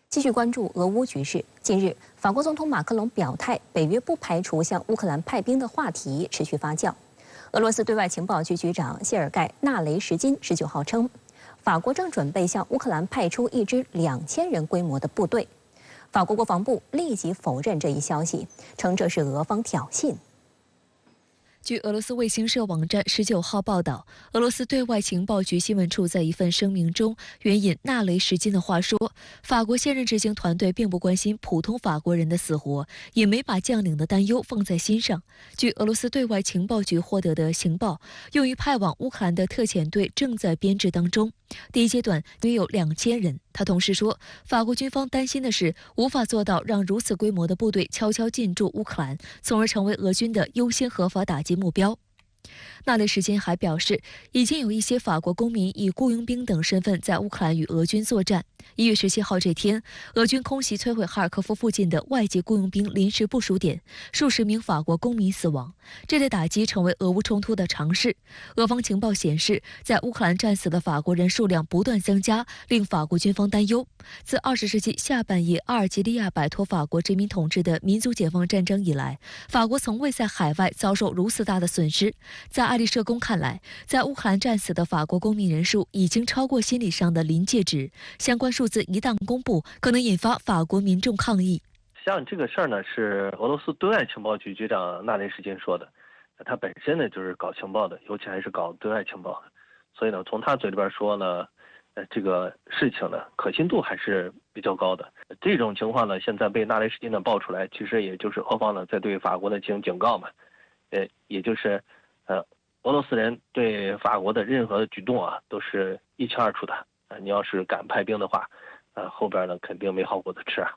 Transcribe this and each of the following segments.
继续关注俄乌局势。近日，法国总统马克龙表态，北约不排除向乌克兰派兵的话题持续发酵。俄罗斯对外情报局局长谢尔盖·纳雷什金19号称，法国正准备向乌克兰派出一支2000人规模的部队。法国国防部立即否认这一消息，称这是俄方挑衅。 据俄罗斯卫星社网站19号报道，俄罗斯对外情报局新闻处在一份声明中援引纳雷什金的话说，法国现任执行团队并不关心普通法国人的死活，也没把将领的担忧放在心上。据俄罗斯对外情报局获得的情报，用于派往乌克兰的特遣队正在编制当中，第一阶段约有2000人。他同时说，法国军方担心的是无法做到让如此规模的部队悄悄进驻乌克兰，从而成为俄军的优先合法打击目标。 纳雷什金还表示，已经有一些法国公民以雇佣兵等身份在乌克兰与俄军作战。1月17号这天，俄军空袭摧毁哈尔科夫附近的外籍雇佣兵临时部署点，数十名法国公民死亡。这类打击成为俄乌冲突的常事。俄方情报显示，在乌克兰战死的法国人数量不断增加，令法国军方担忧。自20世纪下半叶阿尔及利亚摆脱法国殖民统治的民族解放战争以来，法国从未在海外遭受如此大的损失。 在爱丽舍宫看来，在乌克兰战死的法国公民人数已经超过心理上的临界值。相关数字一旦公布，可能引发法国民众抗议。像这个事儿呢，是俄罗斯对外情报局局长纳雷什金说的。他本身呢就是搞情报的，尤其还是搞对外情报的，所以呢，从他嘴里边说呢，这个事情呢可信度还是比较高的。这种情况呢，现在被纳雷什金呢爆出来，其实也就是俄方呢在对法国呢进行警告嘛，也就是。 俄罗斯人对法国的任何的举动啊，都是一清二楚的。你要是敢派兵的话，后边呢肯定没好果子吃啊。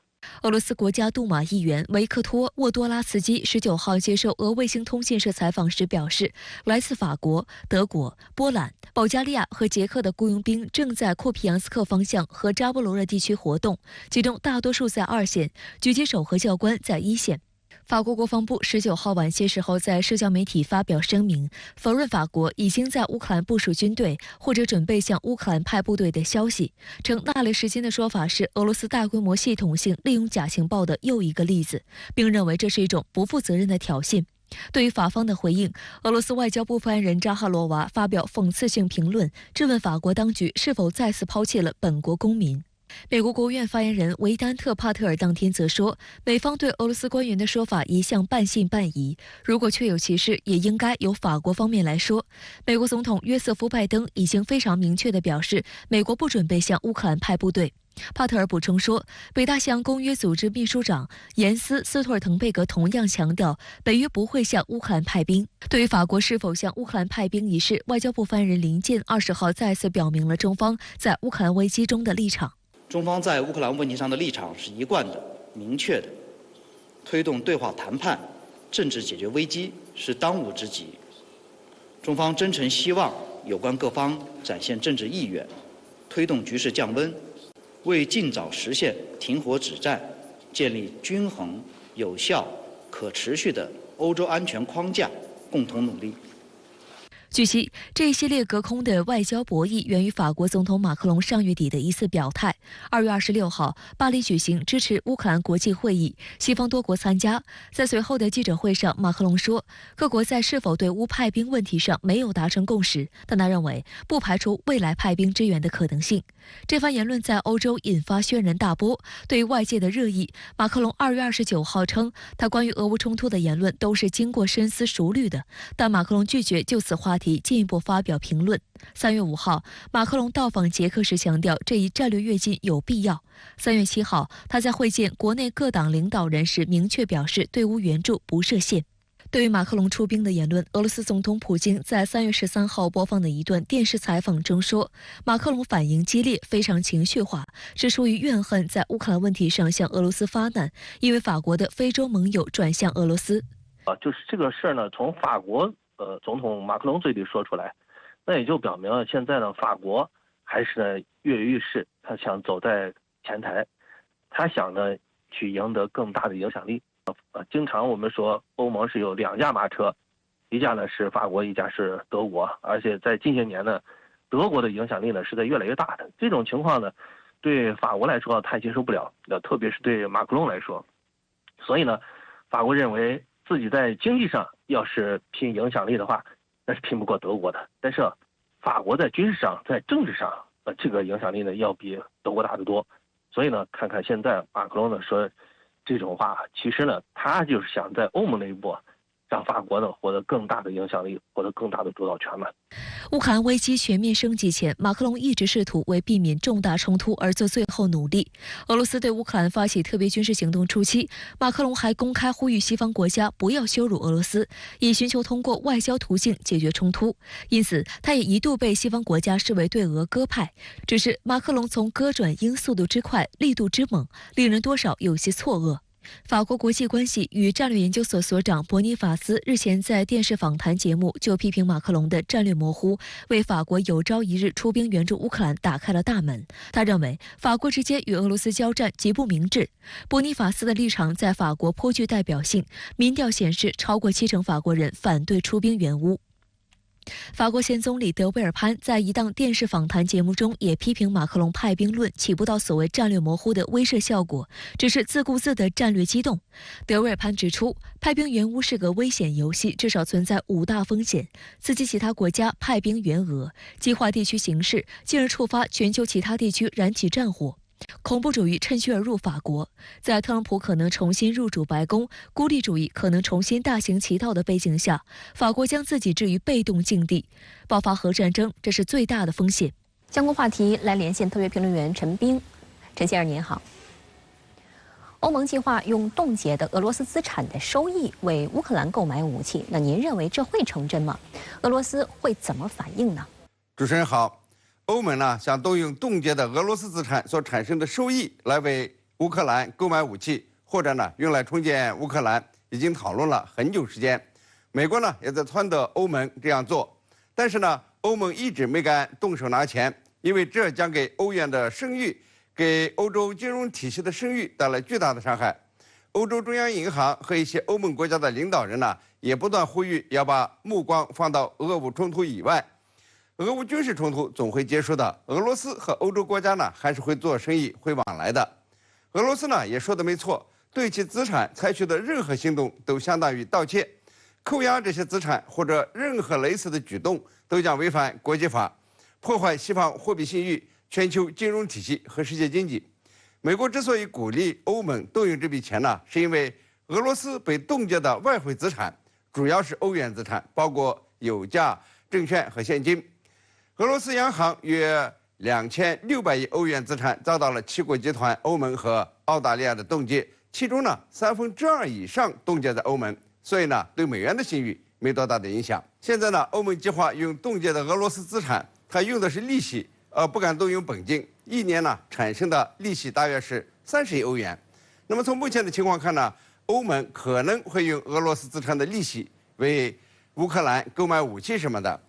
俄罗斯国家杜马议员维克托·沃多拉茨基19号接受俄卫星通信社采访时表示，来自法国、德国、波兰、保加利亚和捷克的雇佣兵正在库皮扬斯克方向和扎波罗热地区活动，其中大多数在2线，狙击手和教官在1线。 法国国防部19号晚些时候在社交媒体发表声明，否认法国已经在乌克兰部署军队或者准备向乌克兰派部队的消息，称纳雷什金的说法是俄罗斯大规模系统性利用假情报的又一个例子，并认为这是一种不负责任的挑衅。对于法方的回应，俄罗斯外交部发言人扎哈罗娃发表讽刺性评论，质问法国当局是否再次抛弃了本国公民。 美国国务院发言人维丹特·帕特尔当天则说，美方对俄罗斯官员的说法一向半信半疑，如果确有其事，也应该由法国方面来说。美国总统约瑟夫·拜登已经非常明确地表示，美国不准备向乌克兰派部队。帕特尔补充说，北大西洋公约组织秘书长严斯·斯托尔滕贝格同样强调，北约不会向乌克兰派兵。对于法国是否向乌克兰派兵一事，外交部发言人林健20号再次表明了中方在乌克兰危机中的立场。 中方在乌克兰问题上的立场是一贯的、明确的，推动对话谈判、政治解决危机是当务之急。中方真诚希望有关各方展现政治意愿，推动局势降温，为尽早实现停火止战、建立均衡、有效、可持续的欧洲安全框架共同努力。 据悉，这一系列隔空的外交博弈源于法国总统马克龙上月底的一次表态。2月26号，巴黎举行支持乌克兰国际会议，西方多国参加。在随后的记者会上，马克龙说，各国在是否对乌派兵问题上没有达成共识，但他认为不排除未来派兵支援的可能性。这番言论在欧洲引发轩然大波。对于外界的热议，马克龙2月29号称，他关于俄乌冲突的言论都是经过深思熟虑的，但马克龙拒绝就此话题进一步发表评论。3月5号，马克龙到访捷克时强调，这一战略跃进有必要。3月7号，他在会见国内各党领导人时明确表示，对乌援助不设限。对于马克龙出兵的言论，俄罗斯总统普京在3月13号播放的一段电视采访中说，马克龙反应激烈，非常情绪化，是出于怨恨在乌克兰问题上向俄罗斯发难，因为法国的非洲盟友转向俄罗斯。就是这个事儿呢，从法国总统马克龙嘴里说出来，那也就表明了现在呢，法国还是呢跃跃欲试，他想走在前台，他想呢去赢得更大的影响力。经常我们说欧盟是有2驾马车，一架呢是法国，一架是德国，而且在近些年呢，德国的影响力呢是在越来越大的。这种情况呢，对法国来说他接受不了，特别是对马克龙来说。所以呢，法国认为自己在经济上要是拼影响力的话，那是拼不过德国的。但是法国在军事上、在政治上，这个影响力呢要比德国大得多。所以呢，看看现在马克龙呢说这种话，其实呢他就是想在欧盟内部让法国呢获得更大的影响力，获得更大的主导权嘛。乌克兰危机全面升级前，马克龙一直试图为避免重大冲突而做最后努力。俄罗斯对乌克兰发起特别军事行动初期，马克龙还公开呼吁西方国家不要羞辱俄罗斯，以寻求通过外交途径解决冲突。因此，他也一度被西方国家视为对俄鸽派。只是马克龙从鸽转鹰速度之快、力度之猛，令人多少有些错愕。法国国际关系与战略研究所所长伯尼法斯日前在电视访谈节目就批评马克龙的战略模糊，为法国有朝一日出兵援助乌克兰打开了大门。他认为法国直接与俄罗斯交战极不明智。伯尼法斯的立场在法国颇具代表性，民调显示超过70%法国人反对出兵援乌。法国前总理德维尔潘在一档电视访谈节目中也批评马克龙派兵论起不到所谓战略模糊的威慑效果，只是自顾自的战略激动。德维尔潘指出，派兵援乌是个危险游戏，至少存在5大风险：刺激其他国家派兵援俄，激化地区形势，进而触发全球其他地区燃起战火。恐怖主义趁虚而入法国，在特朗普可能重新入主白宫，孤立主义可能重新大行其道的背景下，法国将自己置于被动境地，爆发核战争，这是最大的风险。相关话题来连线特约评论员陈斌。陈先生您好。欧盟计划用冻结的俄罗斯资产的收益为乌克兰购买武器，那您认为这会成真吗？俄罗斯会怎么反应呢？主持人好。欧盟呢想动用冻结的俄罗斯资产所产生的收益来为乌克兰购买武器，或者呢用来重建乌克兰，已经讨论了很久时间。美国呢也在撺掇欧盟这样做，但是呢欧盟一直没敢动手拿钱，因为这将给欧元的声誉、给欧洲金融体系的声誉带来巨大的伤害。欧洲中央银行和一些欧盟国家的领导人呢也不断呼吁要把目光放到俄乌冲突以外。俄乌军事冲突总会结束的，俄罗斯和欧洲国家呢还是会做生意、会往来的。俄罗斯呢也说的没错，对其资产采取的任何行动都相当于盗窃，扣押这些资产或者任何类似的举动都将违反国际法，破坏西方货币信誉、全球金融体系和世界经济。美国之所以鼓励欧盟动用这笔钱呢，是因为俄罗斯被冻结的外汇资产主要是欧元资产，包括有价证券和现金。俄罗斯央行约2600亿欧元资产遭到了7国集团、欧盟和澳大利亚的冻结，其中呢2/3以上冻结在欧盟，所以呢对美元的信誉没多大的影响。现在呢欧盟计划用冻结的俄罗斯资产，它用的是利息，不敢动用本金，一年呢产生的利息大约是30亿欧元。那么从目前的情况看呢，欧盟可能会用俄罗斯资产的利息为乌克兰购买武器什么的。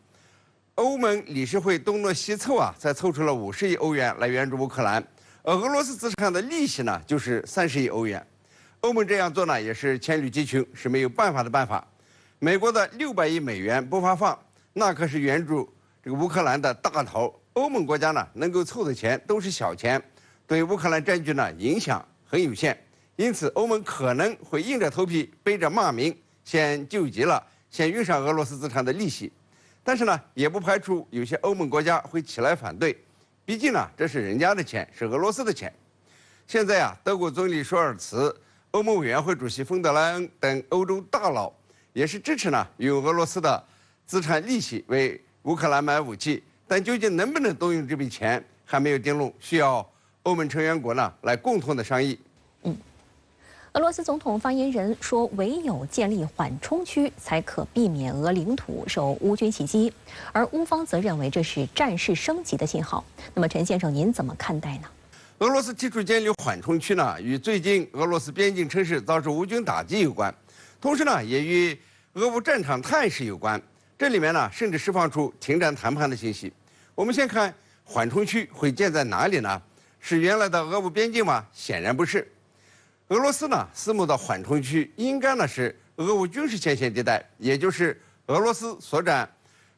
欧盟理事会东挪西凑才凑出了50亿欧元来援助乌克兰，而俄罗斯资产的利息呢就是30亿欧元。欧盟这样做呢也是黔驴技穷，是没有办法的办法。美国的600亿美元不发放，那可是援助这个乌克兰的大头。欧盟国家呢能够凑的钱都是小钱，对乌克兰战局呢影响很有限。因此，欧盟可能会硬着头皮背着骂名，先救急了，先用上俄罗斯资产的利息。但是呢，也不排除有些欧盟国家会起来反对，毕竟呢，这是人家的钱，是俄罗斯的钱。现在德国总理舒尔茨、欧盟委员会主席冯德莱恩等欧洲大佬也是支持呢用俄罗斯的资产利息为乌克兰买武器，但究竟能不能动用这笔钱还没有定论，需要欧盟成员国呢来共同的商议。俄罗斯总统发言人说，唯有建立缓冲区，才可避免俄领土受乌军袭击，而乌方则认为这是战事升级的信号。那么，陈先生，您怎么看待呢？俄罗斯提出建立缓冲区呢，与最近俄罗斯边境城市遭受乌军打击有关，同时呢，也与俄乌战场态势有关。这里面呢，甚至释放出停战谈判的信息。我们先看缓冲区会建在哪里呢？是原来的俄乌边境吗？显然不是。俄罗斯呢，私募的缓冲区应该呢是俄乌军事前线地带，也就是俄罗斯所占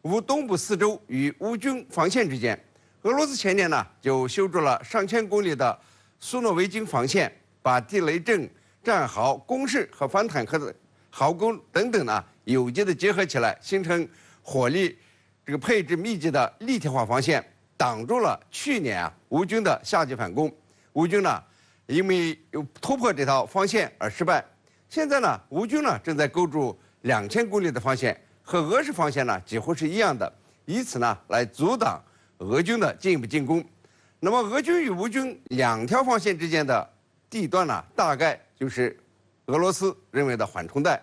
乌东部4州与乌军防线之间。俄罗斯前年呢就修筑了上千公里的苏诺维金防线，把地雷阵、战壕、工事和反坦克的壕沟等等呢有机的结合起来，形成火力配置密集的立体化防线，挡住了去年乌军的夏季反攻。乌军呢因为突破这套防线而失败。现在呢，乌军呢正在构筑2000公里的防线，和俄式防线呢几乎是一样的，以此呢来阻挡俄军的进一步进攻。那么，俄军与乌军2条防线之间的地段呢，大概就是俄罗斯认为的缓冲带，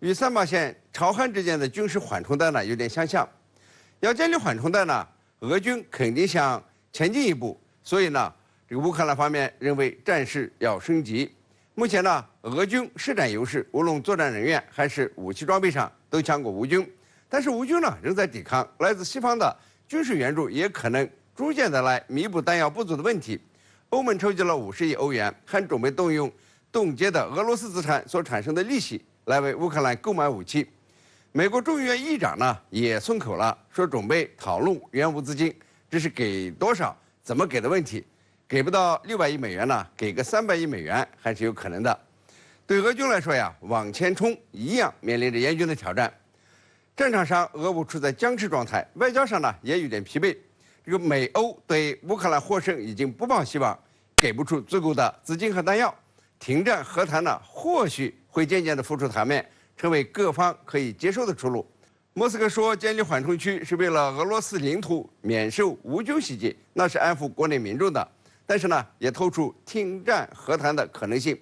与三八线朝韩之间的军事缓冲带呢有点相像。要建立缓冲带呢，俄军肯定想前进一步，所以呢，这个乌克兰方面认为战事要升级。目前呢，俄军施展优势，无论作战人员还是武器装备上都强过乌军，但是乌军呢仍在抵抗，来自西方的军事援助也可能逐渐的来弥补弹药不足的问题。欧盟筹集了50亿欧元，还准备动用冻结的俄罗斯资产所产生的利息来为乌克兰购买武器。美国众议院议长呢也松口了，说准备讨论援乌资金，只是给多少、怎么给的问题。给不到600亿美元呢，给个300亿美元还是有可能的。对俄军来说呀，往前冲一样面临着严峻的挑战。战场上，俄乌处在僵持状态，外交上呢也有点疲惫。这个美欧对乌克兰获胜已经不抱希望，给不出足够的资金和弹药。停战和谈呢，或许会渐渐的浮出台面，成为各方可以接受的出路。莫斯科说建立缓冲区是为了俄罗斯领土免受乌军袭击，那是安抚国内民众的。但是呢，也透出停战和谈的可能性。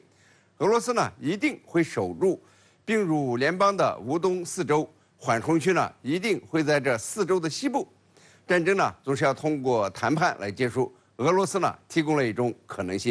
俄罗斯呢一定会守住并入联邦的乌东4州，缓冲区呢一定会在这4州的西部。战争呢总是要通过谈判来结束，俄罗斯呢提供了一种可能性。